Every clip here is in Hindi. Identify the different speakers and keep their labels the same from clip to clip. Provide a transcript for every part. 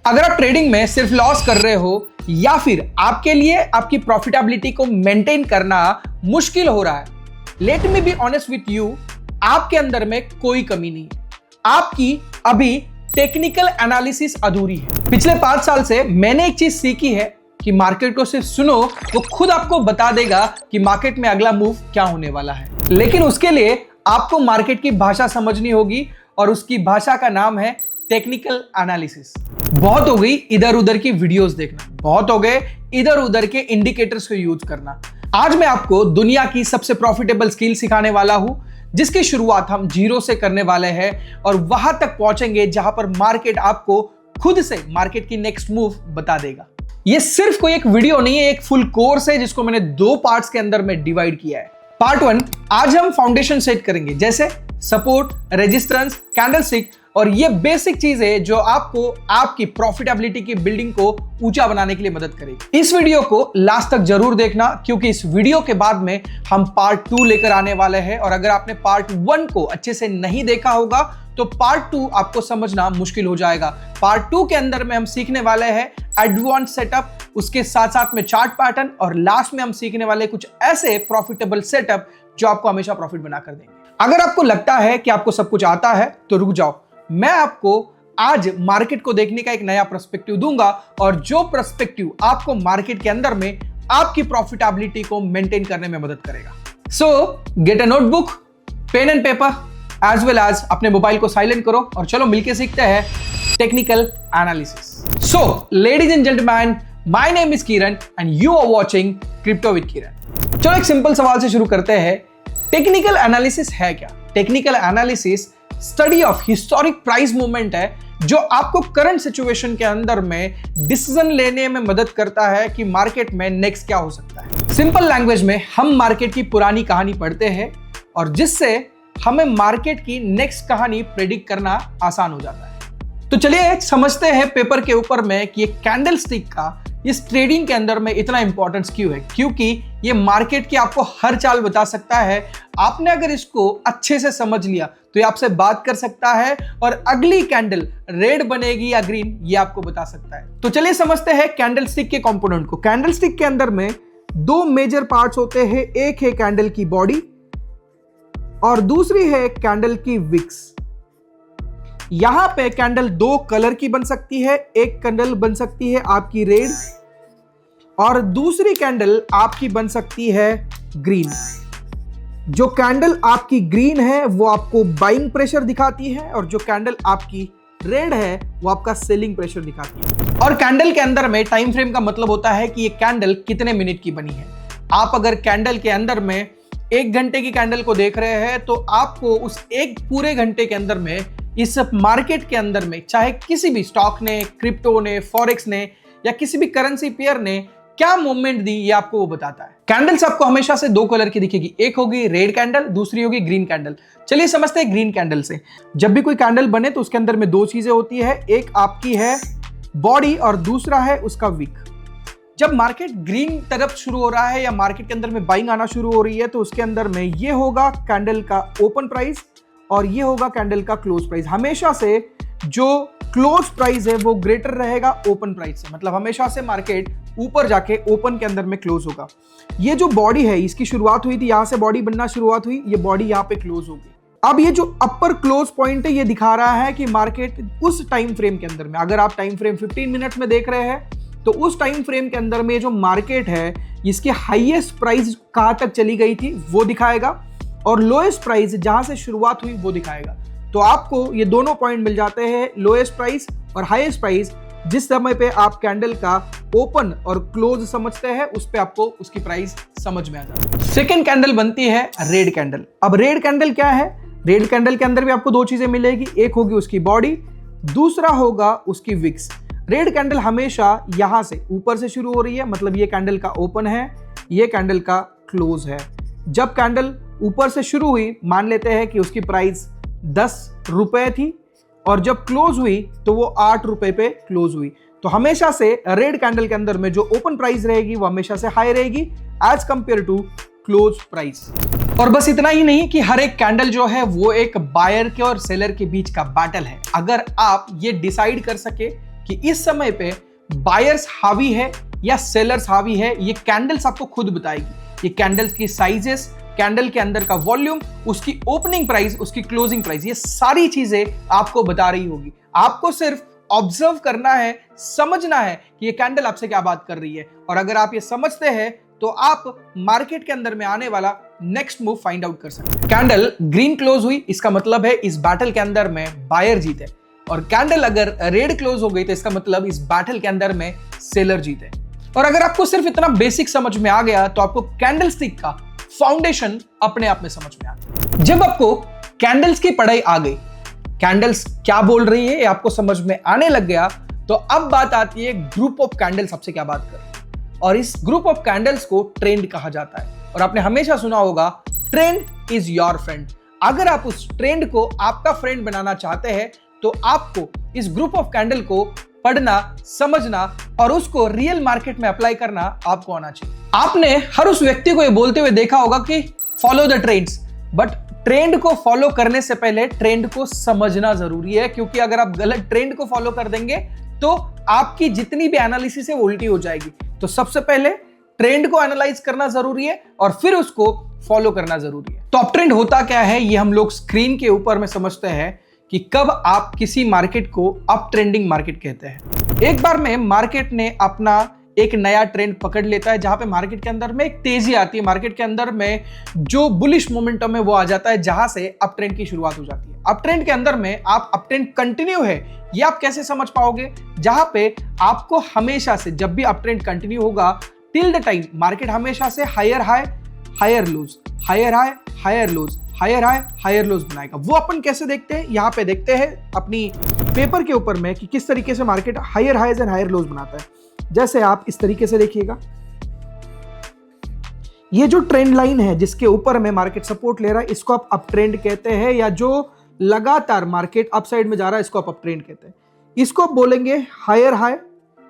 Speaker 1: अगर आप ट्रेडिंग में सिर्फ लॉस कर रहे हो या फिर आपके लिए आपकी प्रॉफिटेबिलिटी को मेंटेन करना मुश्किल हो रहा है, let me be honest with you, आपके अंदर में कोई कमी नहीं है। आपकी अभी टेक्निकल एनालिसिस अधूरी है। पिछले 5 साल से मैंने एक चीज सीखी है कि मार्केट को सिर्फ सुनो, वो खुद आपको बता देगा कि मार्केट में अगला मूव क्या होने वाला है। लेकिन उसके लिए आपको मार्केट की भाषा समझनी होगी और उसकी भाषा का नाम है टेक्निकल एनालिसिस। बहुत हो गई इधर उधर की वीडियोस देखना, बहुत हो गए इधर उधर के इंडिकेटर्स को यूज करना। आज मैं आपको दुनिया की सबसे प्रॉफिटेबल स्किल सिखाने वाला हूं, जिसकी शुरुआत हम जीरो से करने वाले हैं और वहां तक पहुंचेंगे जहां पर मार्केट आपको खुद से मार्केट की नेक्स्ट मूव बता देगा। ये सिर्फ कोई एक वीडियो नहीं है, एक फुल कोर्स है जिसको मैंने 2 पार्ट्स के अंदर में डिवाइड किया है। पार्ट 1, आज हम फाउंडेशन सेट करेंगे, जैसे सपोर्ट, रेजिस्टेंस, कैंडलस्टिक, और ये बेसिक चीज है जो आपको आपकी प्रॉफिटेबिलिटी की बिल्डिंग को ऊंचा बनाने के लिए मदद करेगी। इस वीडियो को लास्ट तक जरूर देखना, क्योंकि इस वीडियो के बाद में हम पार्ट 2 लेकर आने वाले हैं। और अगर आपने पार्ट 1 को अच्छे से नहीं देखा होगा तो पार्ट 2 आपको समझना मुश्किल हो जाएगा। पार्ट 2 के अंदर में हम सीखने वाले हैं एडवांस सेटअप, उसके साथ साथ में चार्ट पैटर्न, और लास्ट में हम सीखने वाले कुछ ऐसे प्रॉफिटेबल सेटअप जो आपको हमेशा प्रॉफिट बनाकर देंगे। अगर आपको लगता है कि आपको सब कुछ आता है तो रुक जाओ, मैं आपको आज मार्केट को देखने का एक नया पर्सपेक्टिव दूंगा, और जो पर्सपेक्टिव आपको मार्केट के अंदर में आपकी प्रॉफिटेबिलिटी को मेंटेन करने में मदद करेगा। So get a notebook, pen and paper, as well as अपने मोबाइल को साइलेंट करो और चलो मिलके सीखते हैं technical analysis. So ladies and gentleman, my name is Kiran and you are watching crypto with Kiran. चलो एक सिंपल सवाल से शुरू करते हैं। टेक्निकल एनालिसिस है क्या? Technical analysis study of historic price movement है, जो आपको करंट सिचुएशन के अंदर में डिसीजन लेने में मदद करता है कि मार्केट में नेक्स्ट क्या हो सकता है। सिंपल लैंग्वेज में हम मार्केट की पुरानी कहानी पढ़ते हैं और जिससे हमें मार्केट की नेक्स्ट कहानी प्रेडिक्ट करना आसान हो जाता है। तो चलिए समझते हैं पेपर के ऊपर में कि ये कैंडलस्टिक का इस ट्रेडिंग के अंदर में इतना इंपॉर्टेंस क्यों है, क्योंकि ये मार्केट की आपको हर चाल बता सकता है। आपने अगर इसको अच्छे से समझ लिया तो ये आपसे बात कर सकता है और अगली कैंडल रेड बनेगी या ग्रीन, ये आपको बता सकता है। तो चलिए समझते हैं कैंडलस्टिक के कंपोनेंट को। कैंडलस्टिक के अंदर में 2 मेजर पार्ट्स होते हैं, एक है कैंडल की बॉडी और दूसरी है कैंडल की विक्स। यहां पे कैंडल 2 कलर की बन सकती है, एक कैंडल बन सकती है आपकी रेड और दूसरी कैंडल आपकी बन सकती है ग्रीन। जो कैंडल आपकी ग्रीन है वो आपको बाइंग प्रेशर दिखाती है और जो कैंडल आपकी रेड है वो आपका सेलिंग प्रेशर दिखाती है। और कैंडल के अंदर में टाइम फ्रेम का मतलब होता है कि ये कैंडल कितने मिनट की बनी है। आप अगर कैंडल के अंदर में 1 घंटे की कैंडल को देख रहे हैं तो आपको उस एक पूरे घंटे के अंदर में इस मार्केट के अंदर में चाहे किसी भी स्टॉक ने, क्रिप्टो ने, फॉरेक्स ने या किसी भी करेंसी पेयर ने क्या मूवमेंट दी, ये आपको वो बताता है। कैंडल्स आपको हमेशा से 2 कलर की दिखेगी, एक होगी रेड कैंडल, दूसरी होगी ग्रीन कैंडल। चलिए समझते हैं ग्रीन कैंडल से। जब भी कोई कैंडल बने तो उसके अंदर में 2 चीजें होती है, एक आपकी है बॉडी और दूसरा है उसका विक। जब मार्केट ग्रीन तरफ शुरू हो रहा है या मार्केट के अंदर में बाइंग आना शुरू हो रही है तो उसके अंदर में ये होगा कैंडल का ओपन प्राइस और ये होगा कैंडल का क्लोज प्राइस। हमेशा से जो क्लोज प्राइस है वो ग्रेटर रहेगा ओपन प्राइस से, मतलब हमेशा से मार्केट ऊपर जाके ओपन के अंदर में क्लोज होगा। ये जो बॉडी है इसकी शुरुआत हुई थी, यहां से बॉडी बनना शुरुआत हुई, ये बॉडी यहां पे क्लोज होगी। अब ये जो अपर क्लोज पॉइंट है ये दिखा रहा है कि मार्केट उस टाइम फ्रेम के अंदर में, अगर आप टाइम फ्रेम 15 मिनट्स में देख रहे हैं तो उस टाइम फ्रेम के अंदर में जो मार्केट है इसकी हाईएस्ट प्राइस कहां तक चली गई थी वो दिखाएगा और लोएस्ट प्राइस जहां से शुरुआत हुई वो दिखाएगा। तो आपको ये दोनों पॉइंट मिल जाते हैं, लोएस्ट प्राइस और हाईएस्ट प्राइस। जिस समय पे आप कैंडल का ओपन और क्लोज समझते हैं उस पे आपको उसकी प्राइस समझ में आ जाती है। सेकंड कैंडल बनती है रेड कैंडल। अब रेड कैंडल क्या है? रेड कैंडल के अंदर भी आपको 2 चीजें मिलेगी, एक होगी उसकी बॉडी, दूसरा होगा उसकी विक्स। रेड कैंडल हमेशा यहां से ऊपर से शुरू हो रही है, मतलब ये कैंडल का ओपन है, ये कैंडल का क्लोज है। जब कैंडल ऊपर से शुरू हुई, मान लेते हैं कि उसकी प्राइस 10 रुपए थी और जब क्लोज हुई तो वो 8 रुपए पे क्लोज हुई। तो हमेशा से रेड कैंडल के अंदर में जो ओपन प्राइस रहेगी वो हमेशा से हाई रहेगी as compared to close price. और बस इतना ही नहीं कि हर एक कैंडल जो है वो एक बायर के और सेलर के बीच का बैटल है। अगर आप ये डिसाइड कर सके कि इस समय पे बायर्स हावी है या सेलर्स हावी है, ये कैंडल्स आपको खुद बताएगी। ये कैंडल्स की साइजेस, कैंडल के अंदर का वॉल्यूम, उसकी ओपनिंग प्राइस, उसकी क्लोजिंग प्राइस, ये सारी चीजें आपको बता रही होगी। आपको सिर्फ ऑब्जर्व करना है, समझना है कि ये कैंडल आपसे क्या बात कर रही है, और अगर आप ये समझते हैं तो आप मार्केट के अंदर में आने वाला नेक्स्ट मूव फाइंड आउट कर सकते हैं। कैंडल ग्रीन क्लोज हुई, इसका मतलब है इस बैटल के अंदर में बायर जीते, और कैंडल अगर रेड क्लोज हो गई तो इसका मतलब इस बैटल के अंदर में सेलर जीते। और अगर आपको सिर्फ इतना बेसिक समझ में आ गया तो आपको कैंडलस्टिक का फाउंडेशन अपने आप में समझ में आ गया। जब आपको कैंडल्स की पढ़ाई आ गई, कैंडल्स क्या बोल रही है ये आपको समझ में आने लग गया, तो अब बात आती है ग्रुप ऑफ कैंडल्स आपसे क्या बात कर रही है। और इस ग्रुप ऑफ कैंडल्स को ट्रेंड कहा जाता है, और आपने हमेशा सुना होगा ट्रेंड इज योर फ्रेंड। अगर आप उस ट्रेंड को आपका फ्रेंड बनाना चाहते हैं तो आपको इस ग्रुप ऑफ कैंडल को पढ़ना, समझना और उसको रियल मार्केट में अप्लाई करना आपको आना चाहिए। आपने हर उस व्यक्ति को ये बोलते हुए देखा होगा कि follow the trends, but trend को फॉलो करने से पहले ट्रेंड को समझना जरूरी है, क्योंकि अगर आप गलत ट्रेंड को फॉलो कर देंगे तो आपकी जितनी भी एनालिसिस है वो उल्टी हो जाएगी। तो सबसे पहले ट्रेंड को एनालाइज करना जरूरी है और फिर उसको फॉलो करना जरूरी है। तो अप ट्रेंड होता क्या है ये हम लोग स्क्रीन के ऊपर में समझते हैं कि कब आप किसी मार्केट को अप ट्रेंडिंग मार्केट कहते हैं। एक बार में मार्केट ने अपना एक नया ट्रेंड पकड़ लेता है, जहां पे मार्केट के अंदर में एक तेजी आती है, मार्केट के अंदर में जो बुलिश मोमेंटम है वो आ जाता है, जहां से अप ट्रेंड की शुरुआत हो जाती है। अप ट्रेंड के अंदर में आप अप ट्रेंड कंटिन्यू है ये आप कैसे समझ पाओगे, जहां पे आपको हमेशा से जब भी अप ट्रेंड कंटिन्यू होगा टिल द टाइम मार्केट हमेशा से higher high higher lows, higher high higher lows, higher high higher lows बनाएगा। वो अपन कैसे देखते हैं, यहाँ पे देखते हैं अपनी पेपर के ऊपर में कि किस तरीके से market higher highs and higher lows बनाता है। जैसे आप इस तरीके से देखिएगा, ये जो ट्रेंड लाइन है जिसके ऊपर में मार्केट सपोर्ट ले रहा है इसको आप अप ट्रेंड कहते हैं, या जो लगातार मार्केट अप साइड में जा रहा है इसको आप अप ट्रेंड कहते हैं। इसको आप बोलेंगे हायर हाई,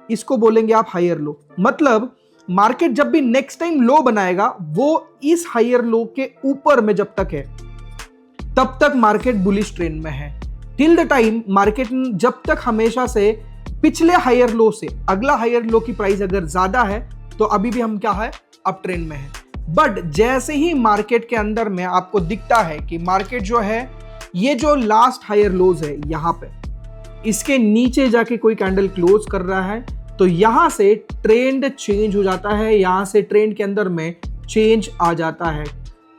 Speaker 1: इसको बोलेंगे आप हायर लो। मतलब मार्केट जब भी नेक्स्ट टाइम लो बनाएगा वो इस हायर लो के ऊपर में जब तक है तब तक मार्केट बुलिश ट्रेंड में है। टिल द टाइम मार्केट जब तक हमेशा से पिछले हायर लो से अगला हायर लो की प्राइस अगर ज्यादा है तो अभी भी हम क्या है, अप ट्रेंड में है। बट जैसे ही मार्केट के अंदर में आपको दिखता है कि मार्केट जो है ये जो लास्ट हायर लोज है यहाँ पे इसके नीचे जाके कोई कैंडल क्लोज कर रहा है, तो यहां से ट्रेंड चेंज हो जाता है, यहां से ट्रेंड के अंदर में चेंज आ जाता है।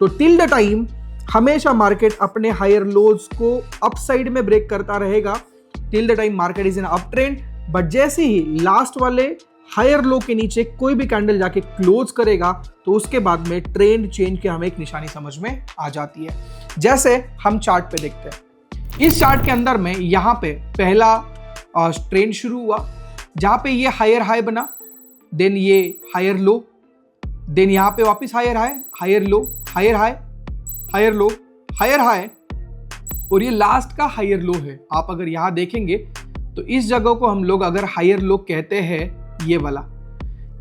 Speaker 1: तो टिल द टाइम हमेशा मार्केट अपने हायर लोज को अप साइड में ब्रेक करता रहेगा। Till the time market is in up trend, but जैसे ही लास्ट वाले हायर लो के नीचे कोई भी कैंडल जाके क्लोज करेगा तो उसके बाद में ट्रेंड चेंज के हमें एक निशानी समझ में आ जाती है। जैसे हम चार्ट पे देखते हैं, इस चार्ट के अंदर में यहाँ पे पहला ट्रेंड शुरू हुआ जहां पे ये हायर हाई बना, देन ये हायर लो, देन यहाँ पे वापस higher high higher low, higher high higher low, higher high, और ये लास्ट का हायर लो है। आप अगर यहां देखेंगे तो इस जगह को हम लोग अगर हायर लो कहते हैं, ये वाला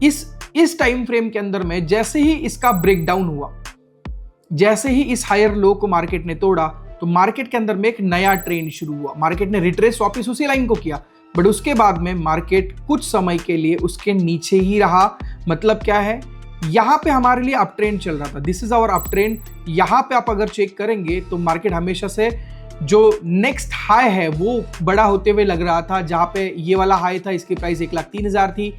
Speaker 1: इस टाइम फ्रेम के अंदर में जैसे ही इसका ब्रेकडाउन हुआ, जैसे ही इस हायर लो को मार्केट ने तोड़ा तो मार्केट के अंदर में एक नया ट्रेंड शुरू हुआ। मार्केट ने रिट्रेस वापस उसी लाइन को किया, बट उसके बाद में मार्केट कुछ समय के लिए उसके नीचे ही रहा। मतलब क्या है, यहां पे हमारे लिए अप ट्रेंड चल रहा था, this is hour up trend. यहां पे आप अगर चेक करेंगे तो मार्केट हमेशा से जो नेक्स्ट हाई है वो बड़ा होते हुए लग रहा था। जहां पे ये वाला हाई था इसकी प्राइस 1,03,000 थी,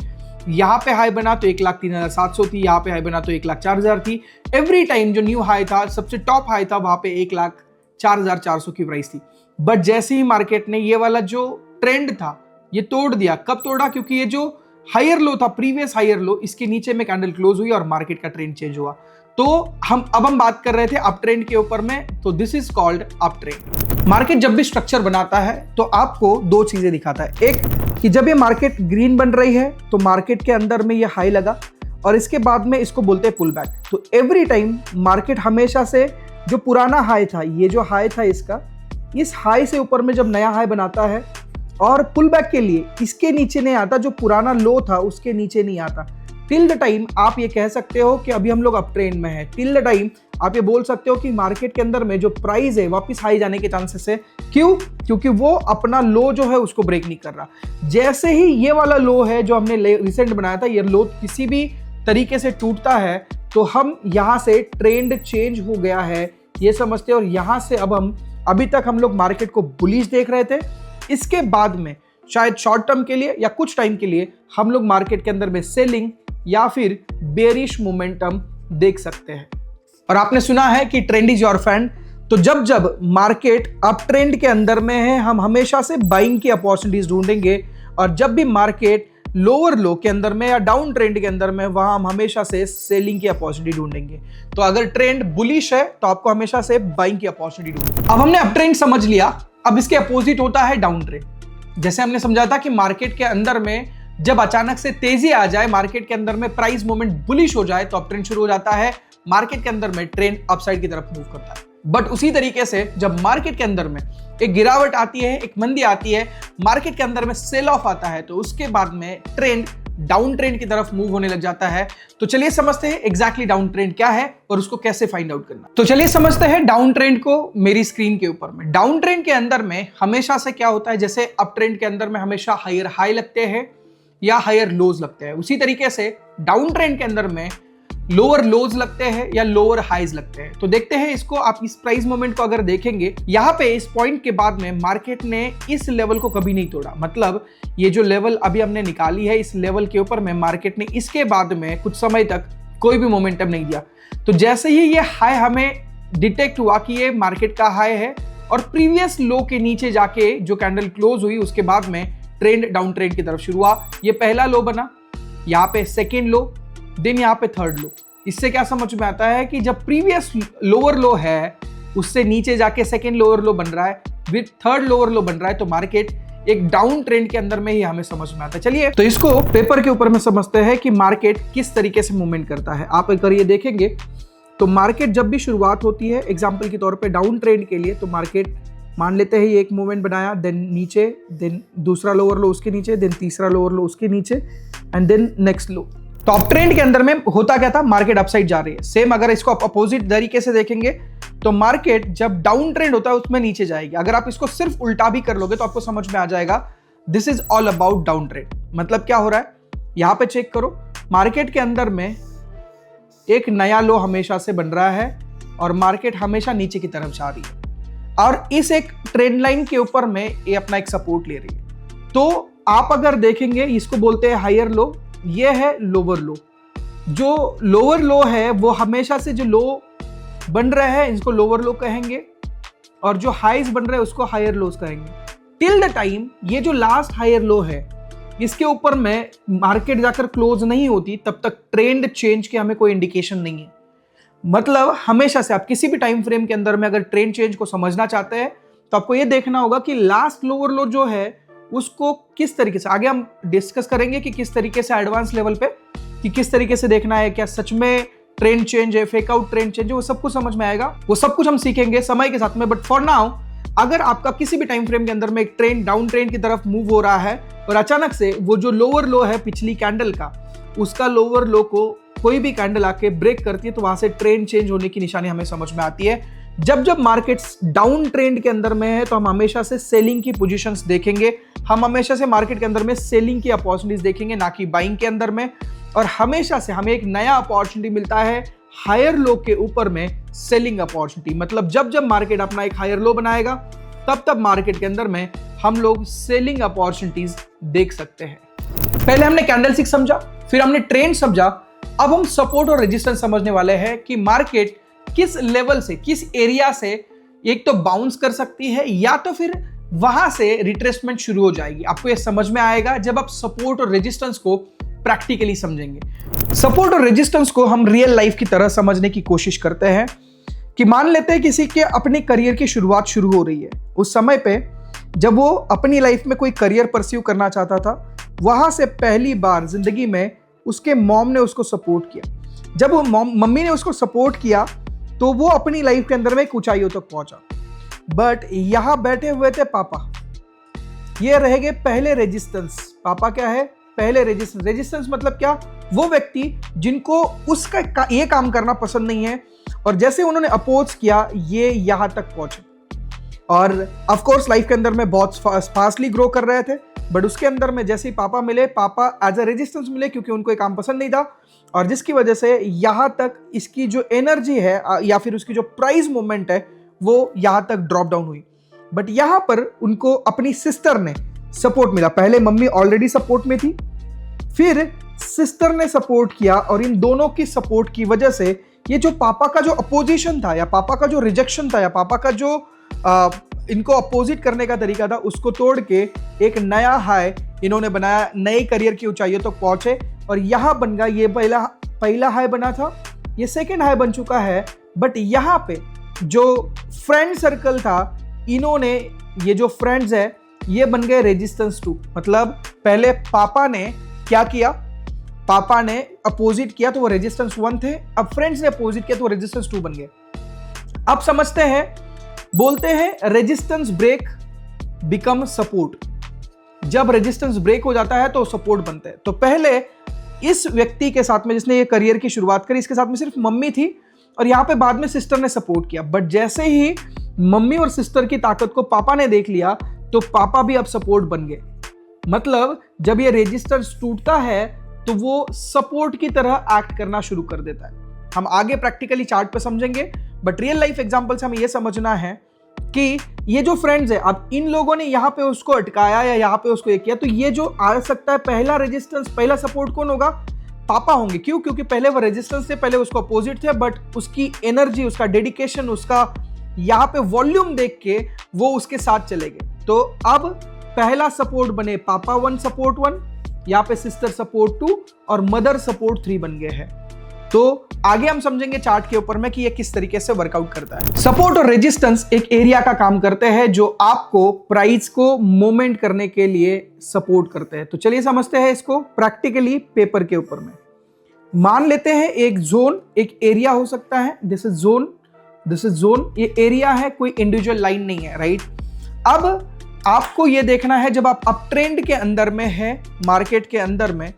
Speaker 1: यहाँ पे हाई बना तो 1,03,700 थी, यहाँ पे हाई बना तो 1,04,000 थी। एवरी टाइम जो न्यू हाई था, सबसे टॉप हाई था, वहां पे 1,04,400 की प्राइस थी। बट जैसे ही मार्केट ने ये वाला जो ट्रेंड था ये तोड़ दिया, कब तोड़ा, क्योंकि ये जो हायर लो था, प्रीवियस हायर लो, इसके नीचे में कैंडल क्लोज हुई और मार्केट का ट्रेंड चेंज हुआ। तो हम बात कर रहे थे अप ट्रेंड के ऊपर में, तो this is called up trend. Market जब भी स्ट्रक्चर बनाता है तो आपको दो चीजें दिखाता है। एक कि जब ये मार्केट ग्रीन बन रही है तो मार्केट के अंदर में ये हाई लगा और इसके बाद में इसको बोलते हैं पुल बैक। तो एवरी टाइम मार्केट हमेशा से जो पुराना हाई था, ये जो हाई था इसका, इस हाई से ऊपर में जब नया हाई बनाता है और पुल बैक के लिए इसके नीचे नहीं आता, जो पुराना लो था उसके नीचे नहीं आता। टिल द टाइम आप ये कह सकते हो कि अभी हम लोग अप ट्रेंड में है। टिल द टाइम आप ये बोल सकते हो कि मार्केट के अंदर में जो प्राइस है वापस हाई जाने के चांसेस है। क्यों? क्योंकि वो अपना लो जो है उसको ब्रेक नहीं कर रहा। जैसे ही ये वाला लो है जो हमने रिसेंट बनाया था, ये लो किसी भी तरीके से टूटता है तो हम यहां से ट्रेंड चेंज हो गया है ये समझते हैं, और यहां से अब हम अभी तक हम लोग मार्केट को बुलिश देख रहे थे। इसके बाद में शायद शॉर्ट टर्म के लिए या कुछ टाइम के लिए हम लोग मार्केट के अंदर में सेलिंग या फिर बेरिश मोमेंटम देख सकते हैं। और आपने सुना है कि ट्रेंड इज योर फ्रेंड, तो जब जब मार्केट अप ट्रेंड के अंदर में है हम हमेशा से बाइंग की अपॉर्चुनिटीज ढूंढेंगे, और जब भी मार्केट लोअर लो के अंदर में या डाउन ट्रेंड के अंदर में वहां हम हमेशा से सेलिंग की अपॉर्चुनिटी ढूंढेंगे। तो अगर ट्रेंड बुलिश है तो आपको हमेशा से बाइंग की अपॉर्चुनिटी ढूंढेंगे। अब हमने अप ट्रेंड समझ लिया, अब इसके अपोजिट होता है डाउन ट्रेंड। जैसे हमने समझा था कि मार्केट के अंदर में जब अचानक से तेजी आ जाए, मार्केट के अंदर में प्राइस मूवमेंट बुलिश हो जाए तो अप ट्रेंड शुरू हो जाता है, मार्केट के अंदर में ट्रेंड अपसाइड की तरफ मूव करता है। बट उसी तरीके से जब मार्केट के अंदर में एक गिरावट आती है, एक मंदी आती है, मार्केट के अंदर में सेल ऑफ आता है, तो उसके बाद में ट्रेंड डाउन ट्रेंड की तरफ मूव होने लग जाता है। तो चलिए समझते हैं एग्जैक्टली डाउन ट्रेंड क्या है और उसको कैसे फाइंड आउट करना। तो चलिए समझते हैं डाउन ट्रेंड को मेरी स्क्रीन के ऊपर में। डाउन ट्रेंड के अंदर में हमेशा से क्या होता है, जैसे अप ट्रेंड के अंदर में हमेशा हायर हाई लगते हैं या हायर लोज लगते हैं, उसी तरीके से डाउन ट्रेंड के अंदर में लोअर लोज लगते हैं या लोअर हाइज लगते हैं। तो देखते हैं इसको, आप इस प्राइस मोमेंट को अगर देखेंगे, यहाँ पे इस पॉइंट के बाद में मार्केट ने इस लेवल को कभी नहीं तोड़ा। मतलब ये जो लेवल अभी हमने निकाली है, इस लेवल के ऊपर में मार्केट ने इसके बाद में कुछ समय तक कोई भी मोमेंटम नहीं दिया। तो जैसे ही ये हाई हमें डिटेक्ट हुआ कि ये मार्केट का हाई है और प्रीवियस लो के नीचे जाके जो कैंडल क्लोज हुई, उसके बाद में ट्रेंड डाउन ट्रेंड की तरफ शुरू हुआ। ये पहला लो बना, यहाँ पे सेकेंड लो, देन यहाँ पे थर्ड लो। इससे क्या समझ में आता है कि जब प्रीवियस लोअर लो है उससे नीचे जाके सेकेंड लोअर लो बन रहा है, विद थर्ड लोअर लो बन रहा है, तो मार्केट एक डाउन ट्रेंड के अंदर में ही हमें समझ में आता है। चलिए तो इसको पेपर के ऊपर में समझते हैं कि मार्केट किस तरीके से मूवमेंट करता है। आप अगर ये देखेंगे तो मार्केट जब भी शुरुआत होती है, एग्जाम्पल के तौर पर डाउन ट्रेंड के लिए, तो मार्केट मान लेते हैं ये एक मूवमेंट बनाया, देन नीचे, देन दूसरा लोअर लो उसके नीचे, देन तीसरा लोअर लो उसके नीचे, एंड देन नेक्स्ट लो। तो अप ट्रेंड के अंदर में होता क्या था, मार्केट अपसाइड जा रही है। सेम अगर इसको आप अपोजिट तरीके से देखेंगे तो मार्केट जब डाउन ट्रेंड होता है उसमें नीचे जाएगी। अगर आप इसको सिर्फ उल्टा भी कर लोगे तो आपको समझ में आ जाएगा, this is all about down trend. मतलब क्या हो रहा है, यहां पे चेक करो, मार्केट के अंदर में एक नया लो हमेशा से बन रहा है और मार्केट हमेशा नीचे की तरफ जा रही है, और इस एक ट्रेंड लाइन के ऊपर में ये अपना एक सपोर्ट ले रही है। तो आप अगर देखेंगे, इसको बोलते हैं हायर लो, ये है लोअर लो। जो लोअर लो है वो हमेशा से जो लो बन रहे हैं इसको लोअर लो कहेंगे, और जो हाइज बन रहे हैं उसको हायर लोज कहेंगे। टिल द टाइम ये जो लास्ट हायर लो है इसके ऊपर में मार्केट जाकर क्लोज नहीं होती, तब तक ट्रेंड चेंज की हमें कोई इंडिकेशन नहीं है। मतलब हमेशा से आप किसी भी टाइम फ्रेम के अंदर में अगर ट्रेंड चेंज को समझना चाहते हैं तो आपको ये देखना होगा कि लास्ट लोअर लो जो है उसको किस तरीके से, आगे हम डिस्कस करेंगे कि किस तरीके से एडवांस लेवल पे कि किस तरीके से देखना है, क्या सच में ट्रेंड चेंज है, फेक आउट ट्रेंड चेंज है, वो सब कुछ समझ में आएगा। वो सब कुछ हम सीखेंगे समय के साथ में। बट फॉर नाउ, अगर आपका किसी भी टाइम फ्रेम के अंदर में एक ट्रेंड डाउन ट्रेंड की तरफ मूव हो रहा है और अचानक से वो जो लोअर लो है पिछली कैंडल का, उसका लोअर लो को कोई भी कैंडल आके ब्रेक करती है, तो वहां से ट्रेंड चेंज होने की निशानी हमें समझ में आती है। जब जब मार्केट्स डाउन ट्रेंड के अंदर में है तो हम हमेशा से सेलिंग की पोजीशंस देखेंगे, हम हमेशा से मार्केट के अंदर में सेलिंग की अपॉर्चुनिटीज देखेंगे, ना कि बाइंग के अंदर में। और हमेशा से हमें एक नया अपॉर्चुनिटी मिलता है हायर लो के ऊपर में, सेलिंग अपॉर्चुनिटी। मतलब जब जब मार्केट अपना एक हायर लो बनाएगा तब तब मार्केट के अंदर में हम लोग सेलिंग अपॉर्चुनिटीज देख सकते हैं। पहले हमने कैंडलस्टिक समझा, फिर हमने ट्रेंड समझा, अब हम सपोर्ट और रेजिस्टेंस समझने वाले हैं कि मार्केट किस लेवल से, किस एरिया से एक तो बाउंस कर सकती है या तो फिर वहां से रिट्रेसमेंट शुरू हो जाएगी। आपको यह समझ में आएगा जब आप सपोर्ट और रेजिस्टेंस को प्रैक्टिकली समझेंगे। सपोर्ट और रेजिस्टेंस को हम रियल लाइफ की तरह समझने की कोशिश करते हैं कि मान लेते हैं किसी के अपने करियर की शुरुआत शुरू हो रही है। उस समय पे जब वो अपनी लाइफ में कोई करियर परस्यू करना चाहता था, वहां से पहली बार जिंदगी में उसके मॉम ने उसको सपोर्ट किया। जब वो मम्मी ने उसको सपोर्ट किया तो वो अपनी लाइफ के अंदर में एक ऊंचाइयों तक पहुंचा। बट यहां बैठे हुए थे पापा, ये रह गए पहले रेजिस्टेंस। पापा क्या है, पहले रेजिस्टेंस। रेजिस्टेंस मतलब क्या, वो व्यक्ति जिनको उसका ये काम करना पसंद नहीं है और जैसे उन्होंने अपोज किया ये यहां तक पहुंचे। और ऑफ कोर्स लाइफ के अंदर में बहुत फास्टली ग्रो कर रहे थे, बट उसके अंदर में जैसे ही पापा मिले, पापा एज अ रेजिस्टेंस मिले क्योंकि उनको ये काम पसंद नहीं था, और जिसकी वजह से यहां तक इसकी जो एनर्जी है या फिर उसकी जो प्राइस मूवमेंट है वो यहां तक ड्रॉप डाउन हुई। बट यहां पर उनको अपनी सिस्टर ने सपोर्ट मिला। पहले मम्मी ऑलरेडी सपोर्ट में थी, फिर सिस्टर ने सपोर्ट किया, और इन दोनों की सपोर्ट की वजह से ये जो पापा का जो अपोजिशन था या पापा का जो रिजेक्शन था या पापा का जो इनको अपोजिट करने का तरीका था उसको तोड़ के एक नया हाई इन्होंने बनाया, नए करियर की ऊंचाइयों तक पहुंचे। और यहां बन गया, ये पहला हाई बना था, ये सेकंड हाई बन चुका है। बट यहां पे जो फ्रेंड सर्कल था, इन्होंने ये जो फ्रेंड्स है ये बन गए रेजिस्टेंस 2। मतलब पहले पापा ने क्या किया, पापा ने अपोजिट किया तो वो रेजिस्टेंस 1 थे, अब फ्रेंड्स ने अपोजिट किया तो वो रेजिस्टेंस 2 बन गए। अब समझते हैं, बोलते हैं रेजिस्टेंस ब्रेक बिकम सपोर्ट। जब रेजिस्टेंस ब्रेक हो जाता है तो सपोर्ट बनते हैं। तो पहले इस व्यक्ति के साथ में जिसने ये करियर की शुरुआत करी, इसके साथ में सिर्फ मम्मी थी और यहां पे बाद में सिस्टर ने सपोर्ट किया। बट जैसे ही मम्मी और सिस्टर की ताकत को पापा ने देख लिया तो पापा भी अब सपोर्ट बन गए। मतलब जब ये रेजिस्टेंस टूटता है तो वो सपोर्ट की तरह एक्ट करना शुरू कर देता है। हम आगे प्रैक्टिकली चार्ट पे समझेंगे, बट रियल लाइफ एग्जांपल से हमें यह समझना है कि ये जो फ्रेंड्स है, अब इन लोगों ने यहां पे उसको अटकाया या यहां पे उसको ये किया, तो ये जो आ सकता है पहला रेजिस्टेंस, पहला सपोर्ट कौन होगा? पापा होंगे। क्यों? क्योंकि पहले वो रेजिस्टेंस थे, पहले उसको अपोजिट थे, बट उसकी एनर्जी, उसका डेडिकेशन, उसका यहां पे वॉल्यूम देख के वो उसके साथ चले गए। तो अब पहला सपोर्ट बने पापा 1 सपोर्ट 1, यहाँ पे सिस्टर सपोर्ट 2 और मदर सपोर्ट 3 बन गए हैं। तो आगे हम समझेंगे चार्ट के ऊपर में कि ये किस तरीके से वर्कआउट करता है। सपोर्ट और रेजिस्टेंस एक एरिया का काम करते हैं जो आपको प्राइस को मूवमेंट करने के लिए सपोर्ट करते हैं। तो चलिए समझते हैं इसको प्रैक्टिकली पेपर के ऊपर में। मान लेते हैं एक जोन, एक एरिया हो सकता है, this is zone, this is zone, ये एरिया है, कोई इंडिविजुअल लाइन नहीं है, राइट। अब आपको ये देखना है जब आप अप ट्रेंड के अंदर में है, मार्केट के अंदर में,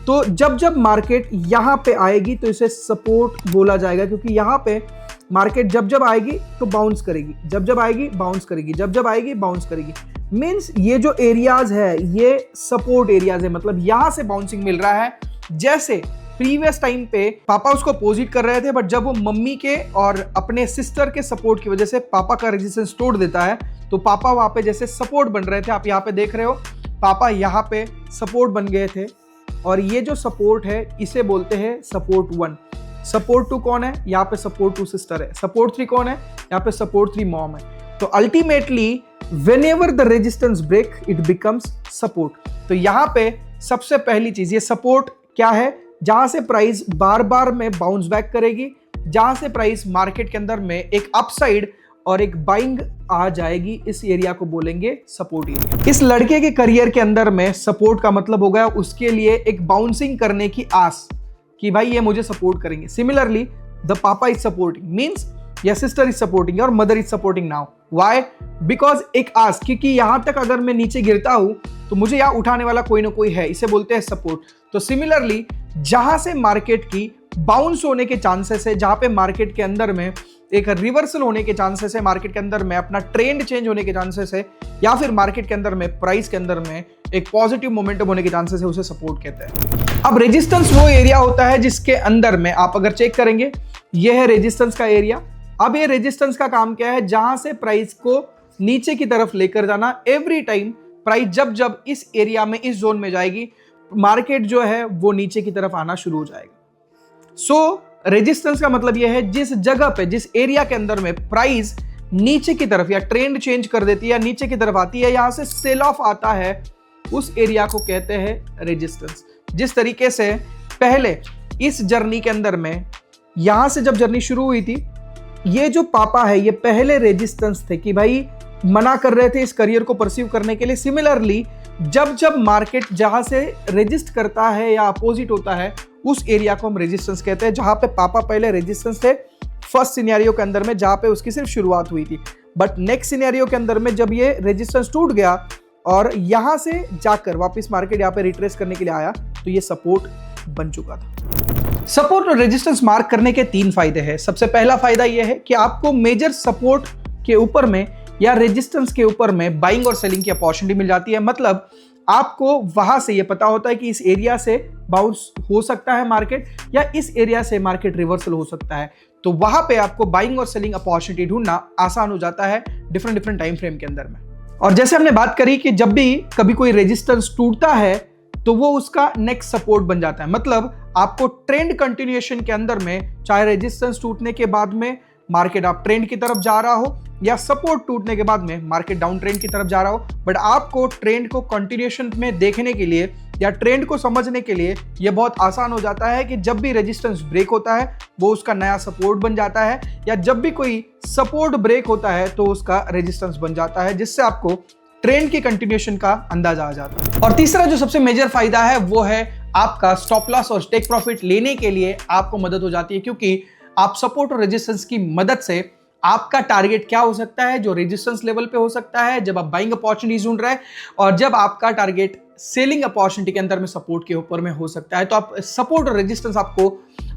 Speaker 1: तो जब जब मार्केट यहां पे आएगी तो इसे सपोर्ट बोला जाएगा, क्योंकि यहां पे मार्केट जब जब आएगी तो बाउंस करेगी, जब जब आएगी बाउंस करेगी, जब जब आएगी बाउंस करेगी। मींस ये जो एरियाज है ये सपोर्ट एरियाज है, मतलब यहां से बाउंसिंग मिल रहा है। जैसे प्रीवियस टाइम पे पापा उसको अपोजिट कर रहे थे, बट जब वो मम्मी के और अपने सिस्टर के सपोर्ट की वजह से पापा का रेजिस्टेंस तोड़ देता है, तो पापा वहां पे जैसे सपोर्ट बन रहे थे, आप यहाँ पे देख रहे हो, पापा यहाँ पे सपोर्ट बन गए थे। और ये जो सपोर्ट है इसे बोलते हैं सपोर्ट 1। सपोर्ट 2 कौन है? यहाँ पे सपोर्ट 2 सिस्टर है। सपोर्ट 3 कौन है? यहाँ पे सपोर्ट 3 मॉम है। तो ultimately whenever the resistance break it becomes support. तो यहाँ पे सबसे पहली चीज, ये सपोर्ट क्या है? जहां से प्राइस बार बार में बाउंस बैक करेगी, जहां से प्राइस मार्केट के अंदर में एक अपसाइड और एक बाइंग आ जाएगी, इस एरिया को बोलेंगे सपोर्ट एरिया। इस लड़के के करियर के अंदर में सपोर्ट का मतलब हो गया उसके लिए एक बाउंसिंग करने की आस कि भाई ये मुझे सपोर्ट करेंगे। सिमिलरली द पापा इज सपोर्टिंग, मींस या सिस्टर इज सपोर्टिंग और mother is supporting now. Why? Because एक आस, क्योंकि यहां तक अगर मैं नीचे गिरता हूं तो मुझे यहां उठाने वाला कोई ना कोई है, इसे बोलते हैं सपोर्ट। तो सिमिलरली जहां से मार्केट की बाउंस होने के चांसेस है, जहां पे मार्केट के अंदर में एक रिवर्सल होने के चांसेस है, मार्केट के अंदर में अपना ट्रेंड चेंज होने के चांसेस है, या फिर मार्केट के अंदर में प्राइस के अंदर में एक पॉजिटिव मोमेंटम होने के चांसेस है, उसे सपोर्ट कहते हैं। अब रेजिस्टेंस वो एरिया होता है जिसके अंदर में आप अगर चेक करेंगे, ये है रेजिस्टेंस का एरिया। अब ये रेजिस्टेंस का काम क्या है? जहां से प्राइस को नीचे की तरफ लेकर जाना। एवरी टाइम प्राइस जब जब इस एरिया में, इस जोन में जाएगी, मार्केट जो है वो नीचे की तरफ आना शुरू हो जाएगा। सो रेजिस्टेंस का मतलब यह है जिस जगह पे, जिस एरिया के अंदर में प्राइस नीचे की तरफ या ट्रेंड चेंज कर देती है या नीचे की तरफ आती है, यहां से सेल ऑफ आता है, उस एरिया को कहते हैं रेजिस्टेंस। जिस तरीके से पहले इस जर्नी के अंदर में, यहां से जब जर्नी शुरू हुई थी, ये जो पापा है ये पहले रेजिस्टेंस थे कि भाई मना कर रहे थे इस करियर को परस्यू करने के लिए। सिमिलरली जब जब मार्केट जहां से रेजिस्ट करता है या अपोजिट होता है, उस एरिया को हम रेजिस्टेंस कहते हैं। जहां पे पापा पहले रेजिस्टेंस थे फर्स्ट सिनेरियो के अंदर में, जहां पे उसकी सिर्फ शुरुआत हुई थी, बट नेक्स्ट सिनेरियो के अंदर में जब ये रेजिस्टेंस टूट गया और यहां से जाकर वापस मार्केट यहाँ पे रिट्रेस करने के लिए आया, तो ये सपोर्ट बन चुका था। सपोर्ट और रेजिस्टेंस मार्क करने के 3 फायदे हैं। सबसे पहला फायदा यह है कि आपको मेजर सपोर्ट के ऊपर में या रेजिस्टेंस के ऊपर में बाइंग और सेलिंग की अपॉर्चुनिटी मिल जाती है। मतलब आपको वहां से यह पता होता है कि इस एरिया से बाउंस हो सकता है मार्केट, या इस एरिया से मार्केट रिवर्सल हो सकता है। तो वहां पे आपको बाइंग और सेलिंग अपॉर्चुनिटी ढूंढना आसान हो जाता है डिफरेंट टाइम फ्रेम के अंदर में। और जैसे हमने बात करी कि जब भी कभी कोई रेजिस्टेंस टूटता है तो वो उसका नेक्स्ट सपोर्ट बन जाता है। मतलब आपको ट्रेंड कंटिन्यूएशन के अंदर में, चाहे रेजिस्टेंस टूटने के बाद में मार्केट आप ट्रेंड की तरफ जा रहा हो या सपोर्ट टूटने के बाद में मार्केट डाउन ट्रेंड की तरफ जा रहा हो, बट आपको ट्रेंड को कंटिन्यूएशन में देखने के लिए या ट्रेंड को समझने के लिए यह बहुत आसान हो जाता है कि जब भी रेजिस्टेंस ब्रेक होता है वो उसका नया सपोर्ट बन जाता है, या जब भी कोई सपोर्ट ब्रेक होता है तो उसका रेजिस्टेंस बन जाता है, जिससे आपको ट्रेंड की कंटिन्यूएशन का अंदाजा आ जाता है। और तीसरा जो सबसे मेजर फायदा है वो है आपका स्टॉप लॉस और टेक प्रॉफिट लेने के लिए आपको मदद हो जाती है, क्योंकि आप सपोर्ट और रेजिस्टेंस की मदद से आपका टारगेट क्या हो सकता है, जो रेजिस्टेंस लेवल पे हो सकता है जब आप बाइंग अपॉर्चुनिटीज ढूंढ रहे हैं, और जब आपका टारगेट सेलिंग अपॉर्चुनिटी के अंदर में सपोर्ट के ऊपर में हो सकता है। तो आप सपोर्ट और रेजिस्टेंस आपको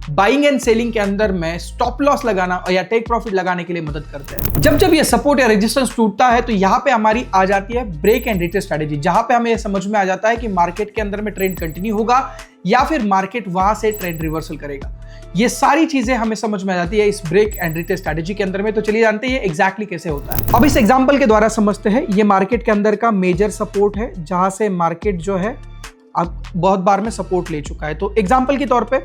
Speaker 1: बाइंग एंड सेलिंग के अंदर में स्टॉप लॉस लगाना या टेक प्रॉफिट लगाने के लिए मदद करते हैं। जब ये सपोर्ट या रेजिस्टेंस टूटता है तो यहाँ पे हमारी आ जाती है ब्रेक एंड रिट्रेस स्ट्रेटेजी, जहां पे हमें समझ में आ जाता है कि मार्केट के अंदर में ट्रेंड कंटिन्यू होगा या फिर मार्केट वहां से ट्रेंड रिवर्सल करेगा। ये सारी चीजें हमें समझ में आ जाती है इस ब्रेक एंड रिट्रेस स्ट्रेटेजी के अंदर में। तो चलिए जानते हैं एग्जैक्टली कैसे होता है। अब इस एग्जांपल के द्वारा समझते हैं। ये मार्केट के अंदर का मेजर सपोर्ट है, जहां से मार्केट जो है अब बहुत बार में सपोर्ट ले चुका है। तो एग्जांपल के तौर पे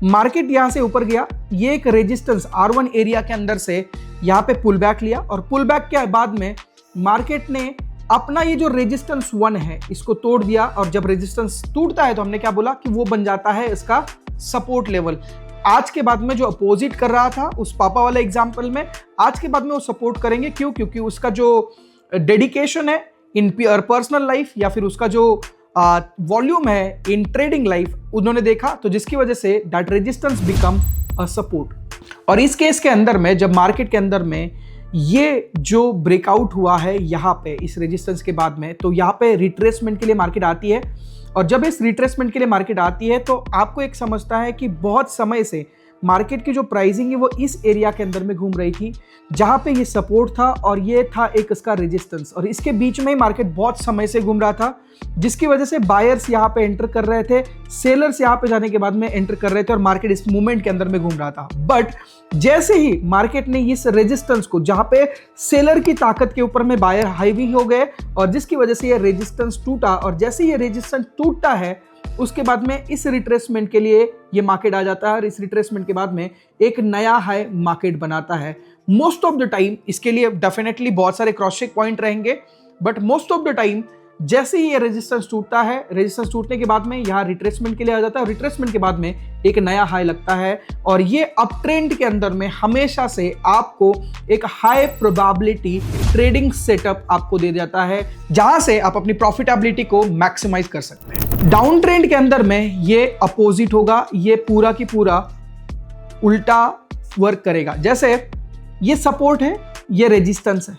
Speaker 1: मार्केट यहां से ऊपर गया, ये एक रेजिस्टेंस R1 एरिया के अंदर से यहां पे पुल बैक लिया, और पुल बैक के बाद में मार्केट ने अपना ये जो रेजिस्टेंस 1 है इसको तोड़ दिया। और जब रेजिस्टेंस टूटता है तो हमने क्या बोला कि वो बन जाता है इसका सपोर्ट लेवल। आज के बाद में जो अपोजिट कर रहा था उस पापा वाले एग्जांपल में, आज के बाद में वो सपोर्ट करेंगे। क्यों? क्योंकि उसका जो डेडिकेशन है इन पर्सनल लाइफ या फिर उसका जो वॉल्यूम है इन ट्रेडिंग लाइफ उन्होंने देखा, तो जिसकी वजह say that resistance become a support. और इस केस के अंदर में जब मार्केट के अंदर में ये जो ब्रेकआउट हुआ है यहाँ पे इस रेजिस्टेंस के बाद में, तो यहाँ पे रिट्रेसमेंट के लिए मार्केट आती है। और जब इस रिट्रेसमेंट के लिए मार्केट आती है तो आपको एक समझता है कि बहुत समय से मार्केट की जो प्राइसिंग है वो इस एरिया के अंदर में घूम रही थी, जहां पे ये सपोर्ट था और ये था एक इसका रेजिस्टेंस, और इसके बीच में ही मार्केट बहुत समय से घूम रहा था, जिसकी वजह से बायर्स यहां पे एंटर कर रहे थे, सेलर्स यहां पे जाने के बाद में एंटर कर रहे थे, और मार्केट इस मूवमेंट के अंदर में घूम रहा था। बट जैसे ही मार्केट ने इस रेजिस्टेंस को, जहां पे सेलर की ताकत के ऊपर में बायर हाईवी हो गए, और जिसकी वजह से ये रेजिस्टेंस टूटा, और जैसे ये रेजिस्टेंस टूटता है उसके बाद में इस रिट्रेसमेंट के लिए ये मार्केट आ जाता है, और इस रिट्रेसमेंट के बाद में एक नया हाई मार्केट बनाता है। मोस्ट ऑफ द टाइम इसके लिए डेफिनेटली बहुत सारे क्रॉस चेक पॉइंट रहेंगे, but most of the time जैसे ही ये रेजिस्टेंस टूटता है, रेजिस्टेंस टूटने के बाद में यहाँ रिट्रेसमेंट के लिए आ जाता है, और रिट्रेसमेंट के बाद में एक नया हाई लगता है, और ये अप ट्रेंड के अंदर में हमेशा से आपको एक हाई प्रोबेबिलिटी ट्रेडिंग सेटअप आपको दे जाता है, जहां से आप अपनी प्रॉफिटेबिलिटी को मैक्सिमाइज कर सकते हैं। डाउन ट्रेंड के अंदर में ये अपोजिट होगा, ये पूरा की पूरा उल्टा वर्क करेगा। जैसे ये सपोर्ट है, ये रेजिस्टेंस है।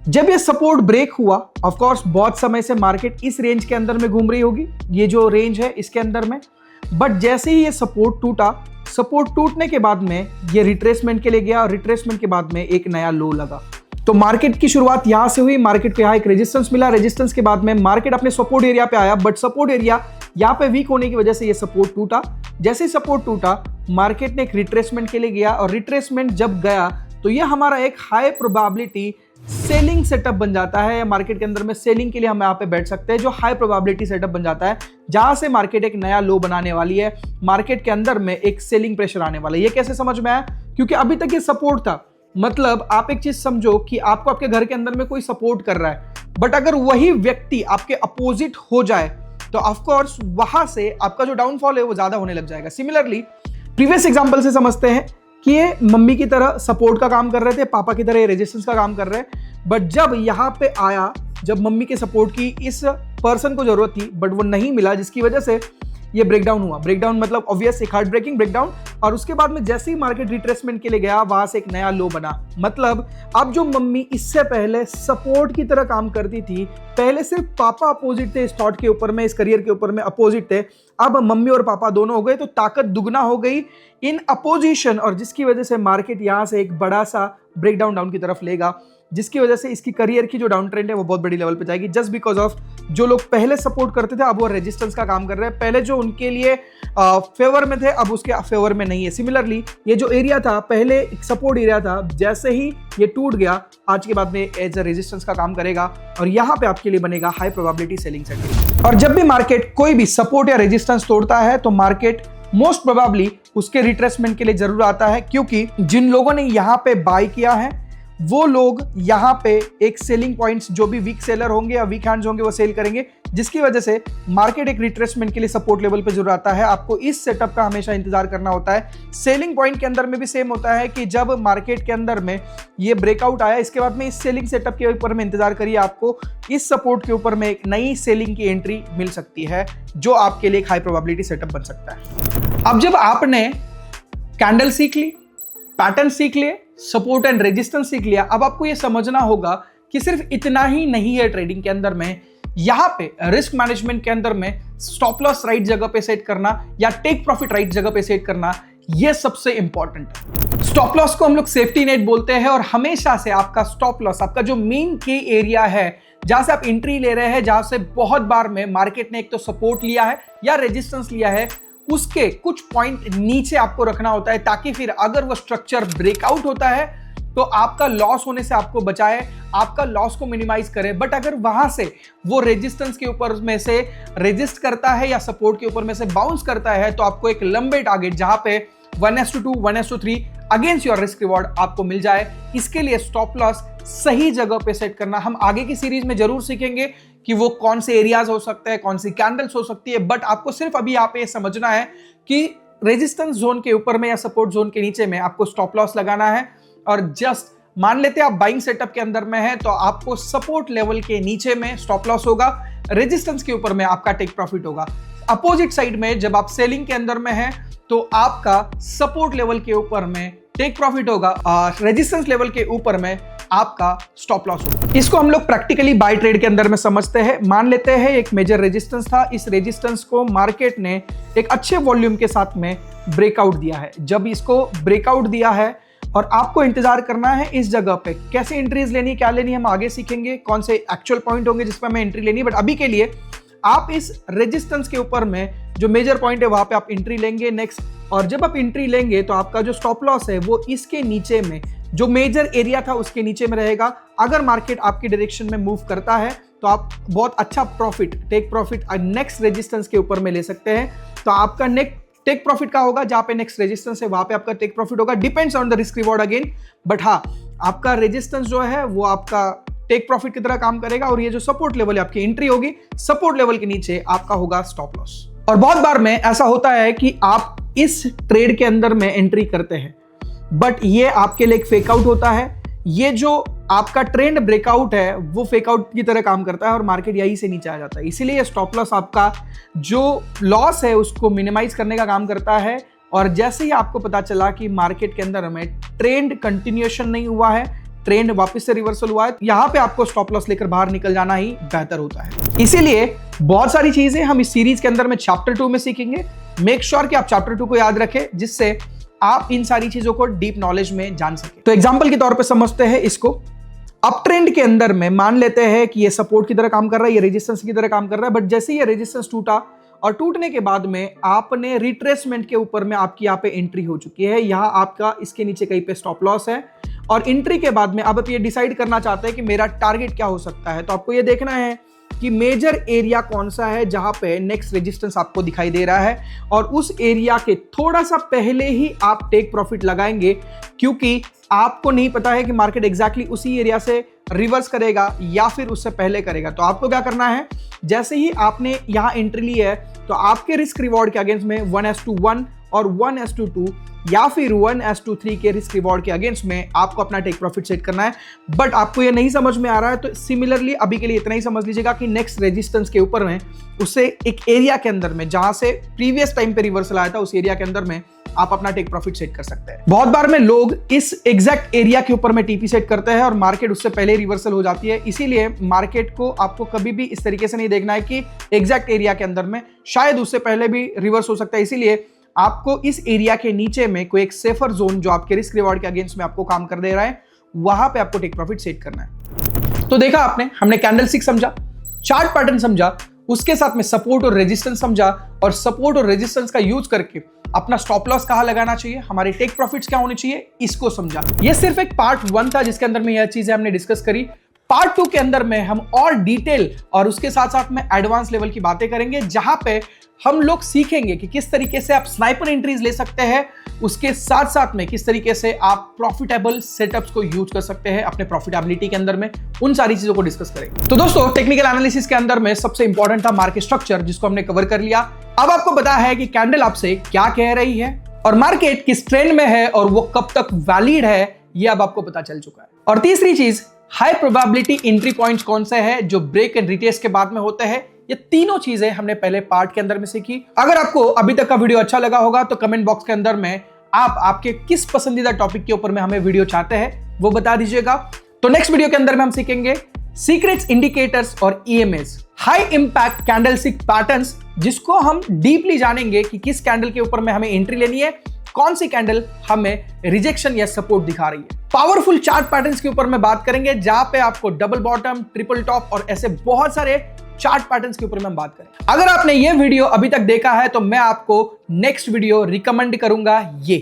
Speaker 1: जब ये सपोर्ट ब्रेक हुआ, ऑफ कोर्स बहुत समय से मार्केट इस रेंज के अंदर में घूम रही होगी, ये जो रेंज है इसके अंदर में, बट जैसे ही ये सपोर्ट टूटा, सपोर्ट टूटने के बाद में ये रिट्रेसमेंट के लिए गया, और रिट्रेसमेंट के बाद में एक नया लो लगा। तो मार्केट की शुरुआत यहां से हुई, मार्केट को यहां एक रेजिस्टेंस मिला, रेजिस्टेंस के बाद में मार्केट अपने सपोर्ट एरिया पे आया, बट सपोर्ट एरिया यहां पे वीक होने की वजह से ये सपोर्ट टूटा। जैसे ही सपोर्ट टूटा, मार्केट ने एक रिट्रेसमेंट के लिए गया, और रिट्रेसमेंट जब गया तो ये हमारा एक हाई प्रोबेबिलिटी सेलिंग सेटअप बन जाता है, या मार्केट के अंदर में सेलिंग के लिए हम यहाँ पे बैठ सकते हैं, जो हाई प्रोबेबिलिटी सेटअप बन जाता है, जहां से मार्केट एक नया लो बनाने वाली है, मार्केट के अंदर में एक सेलिंग प्रेशर आने वाला है। ये कैसे समझ में आया? क्योंकि अभी तक ये सपोर्ट था। मतलब आप एक चीज समझो कि आपको आपके घर के अंदर में कोई सपोर्ट कर रहा है, बट अगर वही व्यक्ति आपके अपोजिट हो जाए तो ऑफकोर्स वहां से आपका जो डाउनफॉल है वो ज्यादा होने लग जाएगा। सिमिलरली प्रीवियस एग्जांपल से समझते हैं कि ये मम्मी की तरह सपोर्ट का काम कर रहे थे, पापा की तरह ये रेजिस्टेंस का काम कर रहे हैं, बट जब यहाँ पे आया, जब मम्मी के सपोर्ट की इस पर्सन को जरूरत थी बट वो नहीं मिला, जिसकी वजह से ये ब्रेकडाउन हुआ। ब्रेकडाउन मतलब ऑब्वियस एक हार्ट ब्रेकिंग ब्रेकडाउन, और उसके बाद में जैसे ही मार्केट रिट्रेसमेंट के लिए गया वहां से एक नया लो बना। मतलब अब जो मम्मी इससे पहले सपोर्ट की तरह काम करती थी, पहले सिर्फ पापा अपोजिट थे इस थॉट के ऊपर में, इस करियर के ऊपर में अपोजिट थे, अब मम्मी और पापा दोनों हो गए, तो ताकत दुगना हो गई इन अपोजिशन, और जिसकी वजह से मार्केट यहां से एक बड़ा सा ब्रेकडाउन डाउन की तरफ लेगा, जिसकी वजह से इसकी करियर की जो डाउन ट्रेंड है वो बहुत बड़ी लेवल पे जाएगी। जस्ट बिकॉज ऑफ जो लोग पहले सपोर्ट करते थे अब वो रेजिस्टेंस का काम कर रहे हैं, पहले जो उनके लिए फेवर में थे अब उसके फेवर में नहीं है। सिमिलरली ये जो एरिया था पहले एक सपोर्ट एरिया था, जैसे ही ये टूट गया आज के बाद में एज अ रेजिस्टेंस का काम करेगा, और यहां पे आपके लिए बनेगा हाई प्रोबेबिलिटी सेलिंग सेंटर। और जब भी मार्केट कोई भी सपोर्ट या रेजिस्टेंस तोड़ता है तो मार्केट मोस्ट प्रोबेबली उसके रिट्रेसमेंट के लिए जरूर आता है, क्योंकि जिन लोगों ने यहां पे बाय किया है वो लोग यहां पे एक सेलिंग पॉइंट्स, जो भी वीक सेलर होंगे या वीक हैंड्स होंगे वो सेल करेंगे, जिसकी वजह से मार्केट एक रिट्रेसमेंट के लिए सपोर्ट लेवल पे जरूर आता है। आपको इस सेटअप का हमेशा इंतजार करना होता है। सेलिंग पॉइंट के अंदर में भी सेम होता है कि जब मार्केट के अंदर में ये ब्रेकआउट आया, इसके बाद में इस सेलिंग सेटअप के ऊपर में इंतजार करिए, आपको इस सपोर्ट के ऊपर में एक नई सेलिंग की एंट्री मिल सकती है, जो आपके लिए एक हाई प्रोबेबिलिटी सेटअप बन सकता है। अब जब आपने कैंडल सीख ली, पैटर्न सीख लिए, सपोर्ट एंड रेजिस्टेंस सीख लिया, अब आपको यह समझना होगा कि सिर्फ इतना ही नहीं है ट्रेडिंग के अंदर में, यहां पे रिस्क मैनेजमेंट के अंदर में स्टॉप लॉस राइट जगह पे सेट करना या टेक प्रॉफिट राइट जगह पे सेट करना, यह सबसे इंपॉर्टेंट है। स्टॉप लॉस को हम लोग सेफ्टी नेट बोलते हैं, और हमेशा से आपका स्टॉप लॉस, आपका जो मेन की एरिया है जहां से आप एंट्री ले रहे हैं, जहां से बहुत बार में मार्केट ने एक तो सपोर्ट लिया है या रेजिस्टेंस लिया है, उसके कुछ पॉइंट नीचे आपको रखना होता है, ताकि फिर अगर वो स्ट्रक्चर ब्रेकआउट होता है तो आपका लॉस होने से आपको बचाए, आपका लॉस को मिनिमाइज करे। बट अगर वहां से वो रेजिस्टेंस के ऊपर में से रेजिस्ट करता है या सपोर्ट के ऊपर में से बाउंस करता है, तो आपको एक लंबे टारगेट जहां पे 1:2 1:3 अगेंस्ट योर रिस्क रिवॉर्ड आपको मिल जाए। इसके लिए स्टॉप लॉस सही जगह पे सेट करना हम आगे की सीरीज में जरूर सीखेंगे कि वो कौन से एरियाज हो सकते हैं, कौन सी कैंडल्स हो सकती है। बट आपको सिर्फ अभी यहाँ पे समझना है कि रेजिस्टेंस जोन के ऊपर में या सपोर्ट जोन के नीचे में आपको स्टॉप लॉस लगाना है, और जस्ट मान लेते हैं आप बाइंग सेटअप के अंदर में है तो आपको सपोर्ट लेवल के नीचे में स्टॉप लॉस होगा, रेजिस्टेंस के ऊपर में आपका टेक प्रॉफिट होगा। अपोजिट साइड में जब आप सेलिंग के अंदर में है तो आपका सपोर्ट लेवल के ऊपर में टेक प्रॉफिट होगा, रेजिस्टेंस लेवल के ऊपर में आपका स्टॉप लॉस होगा। इसको हम लोग प्रैक्टिकली बाय ट्रेड के अंदर में समझते हैं। मान लेते हैं एक मेजर रेजिस्टेंस था, इस रेजिस्टेंस को मार्केट ने एक अच्छे वॉल्यूम के साथ में ब्रेकआउट दिया है। जब इसको ब्रेकआउट दिया है और आपको इंतजार करना है इस जगह पे, कैसे एंट्रीज लेनी, क्या लेनी हम आगे सीखेंगे, कौन से एक्चुअल पॉइंट होंगे जिस पर हमें एंट्री लेनी है। बट अभी के लिए आप इस रेजिस्टेंस के ऊपर में जो मेजर पॉइंट है वहां पे आप एंट्री लेंगे नेक्स्ट, और जब आप एंट्री लेंगे तो आपका जो स्टॉप लॉस है वो इसके नीचे में, जो मेजर एरिया था उसके नीचे में रहेगा। अगर मार्केट आपकी डायरेक्शन में मूव करता है तो आप बहुत अच्छा profit, take profit next resistance के ऊपर में ले सकते हैं। तो आपका नेक्स्ट टेक प्रॉफिट का होगा जहां पे नेक्स्ट रेजिस्टेंस है वहां पे आपका टेक प्रॉफिट होगा, depends on the risk reward again. But हाँ, आपका रेजिस्टेंस जो है वो आपका टेक प्रॉफिट की तरह काम करेगा, और ये जो सपोर्ट लेवल है आपकी एंट्री होगी, सपोर्ट लेवल के नीचे आपका होगा स्टॉप लॉस। और बहुत बार में ऐसा होता है कि आप इस ट्रेड के अंदर में एंट्री करते हैं, बट ये आपके लिए एक फेक आउट होता है। ये जो आपका ट्रेंड ब्रेकआउट है वो फेक आउट की तरह काम करता है और मार्केट यहीं से नीचे आ जाता है। इसीलिए स्टॉप लॉस आपका जो लॉस है उसको मिनिमाइज करने का काम करता है। और जैसे ही आपको पता चला कि मार्केट के अंदर हमें ट्रेंड कंटिन्यूएशन नहीं हुआ है, ट्रेंड वापस से रिवर्सल हुआ है, यहां पे आपको स्टॉप लॉस लेकर बाहर निकल जाना ही बेहतर होता है। इसीलिए बहुत सारी चीजें हम इस सीरीज के अंदर में चैप्टर 2 में सीखेंगे। मेक श्योर कि आप चैप्टर 2 को याद रखें, जिससे आप इन सारी चीजों को डीप नॉलेज में जान सके। तो एग्जांपल के तौर पे समझते हैं इसको। अप ट्रेंड के अंदर में मान लेते हैं कि ये सपोर्ट की तरह काम कर रहा है, ये रेजिस्टेंस की तरह काम कर रहा है, बट जैसे ही ये रेजिस्टेंस टूटा और टूटने के बाद में आपने रिट्रेसमेंट के ऊपर में आपकी यहाँ पे एंट्री हो चुकी है, यहाँ आपका इसके नीचे कहीं पे स्टॉप लॉस है, और एंट्री के बाद में अब आप ये डिसाइड करना चाहते हैं कि मेरा टारगेट क्या हो सकता है। तो आपको ये देखना है कि मेजर एरिया कौन सा है जहां पे नेक्स्ट रेजिस्टेंस आपको दिखाई दे रहा है, और उस एरिया के थोड़ा सा पहले ही आप टेक प्रॉफिट लगाएंगे, क्योंकि आपको नहीं पता है कि मार्केट एग्जैक्टली उसी एरिया से रिवर्स करेगा या फिर उससे पहले करेगा। तो आपको क्या करना है, जैसे ही आपने यहां एंट्री ली है तो आपके रिस्क रिवॉर्ड के अगेंस्ट में 1:1 और 1:2 या फिर 1:3 के रिस्क रिवॉर्ड के अगेंस्ट में आपको अपना टेक प्रॉफिट सेट करना है। बट आपको ये नहीं समझ में आ रहा है तो सिमिलरली अभी के लिए इतना ही समझ लीजिएगा कि नेक्स्ट रेजिस्टेंस के ऊपर में उससे एक एरिया के अंदर में जहां से प्रीवियस टाइम पे रिवर्सल आया था उस एरिया के अंदर में आप अपना टेक प्रॉफिट सेट कर सकते हैं। बहुत बार में लोग इस एग्जैक्ट एरिया के ऊपर में टीपी सेट करते हैं और मार्केट उससे पहले रिवर्सल हो जाती है। इसीलिए मार्केट को आपको कभी भी इस तरीके से नहीं देखना है कि एग्जैक्ट एरिया के अंदर में शायद उससे पहले भी रिवर्स हो सकता है। इसीलिए आपको इस एरिया के नीचे में कोई एक सेफर जोन जो आपके रिस्क रिवॉर्ड के अगेंस्ट में आपको काम कर दे रहा है वहां पे आपको टेक प्रॉफिट सेट करना है। तो देखा आपने, हमने कैंडलस्टिक समझा, चार्ट पैटर्न समझा, उसके साथ में सपोर्ट और रेजिस्टेंस समझा और सपोर्ट और रेजिस्टेंस का यूज करके अपना स्टॉप लॉस कहां लगाना चाहिए, हमारे टेक प्रॉफिट्स क्या होने चाहिए, इसको समझा। ये सिर्फ एक पार्ट 1 था जिसके अंदर में यह चीजें हमने डिस्कस करी। पार्ट 2 के अंदर में हम और डिटेल और उसके साथ साथ में एडवांस लेवल की बातें करेंगे जहां पे हम लोग सीखेंगे कि किस तरीके से आप स्नाइपर एंट्रीज ले सकते हैं, उसके साथ साथ में किस तरीके से आप प्रॉफिटेबल सेटअप्स को यूज कर सकते हैं अपने प्रॉफिटेबिलिटी के अंदर में, उन सारी चीजों को डिस्कस करेंगे। तो दोस्तों टेक्निकल एनालिसिस के अंदर में सबसे इंपॉर्टेंट था मार्केट स्ट्रक्चर जिसको हमने कवर कर लिया। अब आपको पता है कि कैंडल आपसे क्या कह रही है और मार्केट किस ट्रेंड में है और वो कब तक वैलिड है ये अब आपको पता चल चुका है। और तीसरी चीज, हाई प्रोबेबिलिटी एंट्री पॉइंट्स कौन से हैं जो ब्रेक एंड रिटेस्ट के बाद में होते हैं। ये तीनों चीजें हमने पहले पार्ट के अंदर में सीखी। अगर आपको अभी तक का वीडियो अच्छा लगा होगा तो कमेंट बॉक्स के अंदर में आप आपके किस पसंदीदा टॉपिक के ऊपर में हमें वीडियो चाहते हैं वो बता दीजिएगा। तो नेक्स्ट वीडियो के अंदर में हम सीखेंगे सीक्रेट्स, इंडिकेटर्स और EMS, high impact candlestick patterns, जिसको हम डीपली जानेंगे कि किस कैंडल के ऊपर में हमें एंट्री लेनी है, कौन सी कैंडल हमें रिजेक्शन या सपोर्ट दिखा रही है। पावरफुल चार्ट पैटर्न्स के ऊपर में बात करेंगे जहां पे आपको डबल बॉटम, ट्रिपल टॉप और ऐसे बहुत सारे चार्ट पैटर्न्स के ऊपर में हम बात करें। अगर आपने ये वीडियो अभी तक देखा है तो मैं आपको नेक्स्ट वीडियो रिकमेंड करूंगा ये